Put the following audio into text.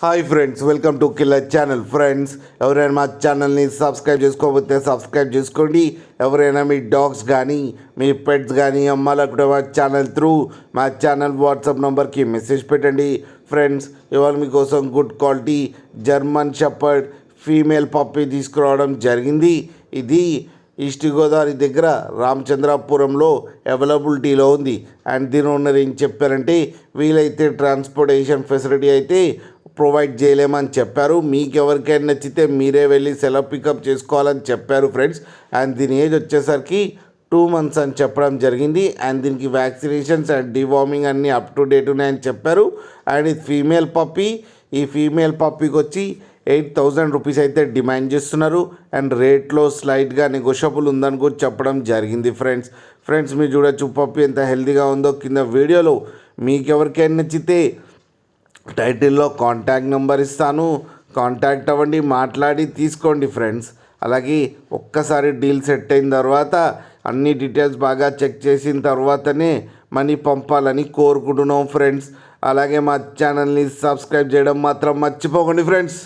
Hi friends, welcome to killer channel. Friends, ఎవరైనా మా ఛానల్ని సబ్స్క్రైబ్ చేసుకోకపోతే సబ్స్క్రైబ్ చేసుకోండి. ఎవరైనా మీ డాగ్స్ కానీ మీ పెట్స్ కానీ అమ్మాలనుకుంటే మా ఛానల్ త్రూ మా ఛానల్ వాట్సాప్ నెంబర్కి మెసేజ్ పెట్టండి. ఫ్రెండ్స్, ఇవాళ మీకోసం good quality German shepherd female puppy తీసుకురావడం జరిగింది. ఇది ఈస్ట్ గోదావరి దగ్గర రామచంద్రాపురంలో అవైలబిలిటీలో ఉంది. అండ్ దీని ఓనర్ ఏం చెప్పారంటే, వీలైతే ట్రాన్స్పోర్టేషన్ ఫెసిలిటీ అయితే ప్రొవైడ్ చేయలేమని చెప్పారు. మీకు ఎవరికైనా నచ్చితే మీరే వెళ్ళి సెలవు పికప్ చేసుకోవాలని చెప్పారు ఫ్రెండ్స్. అండ్ దీని ఏజ్ వచ్చేసరికి 2 months అని చెప్పడం జరిగింది. అండ్ దీనికి వ్యాక్సినేషన్స్ అండ్ డివార్మింగ్ అన్నీ అప్ టు డేట్ ఉన్నాయని చెప్పారు. అండ్ ఇది ఫీమేల్ పప్పీ. ఈ ఫీమేల్ పప్పీకి వచ్చి 8,000 రూపీస్ అయితే డిమాండ్ చేస్తున్నారు. అండ్ రేట్లో స్లైట్గా నెగోషియబుల్ ఉందని కూడా చెప్పడం జరిగింది ఫ్రెండ్స్ మీరు చూడొచ్చు పప్పీ ఎంత హెల్తీగా ఉందో. కింద వీడియోలో మీకు ఎవరికైనా నచ్చితే టైటిల్లో కాంటాక్ట్ నెంబర్ ఇస్తాను, కాంటాక్ట్ అవ్వండి, మాట్లాడి తీసుకోండి ఫ్రెండ్స్. అలాగే ఒక్కసారి డీల్ సెట్ అయిన తర్వాత అన్ని డీటెయిల్స్ బాగా చెక్ చేసిన తర్వాతనే మనీ పంపాలని కోరుకుంటున్నాం ఫ్రెండ్స్. అలాగే మా ఛానల్ని సబ్స్క్రైబ్ చేయడం మాత్రం మర్చిపోకండి ఫ్రెండ్స్.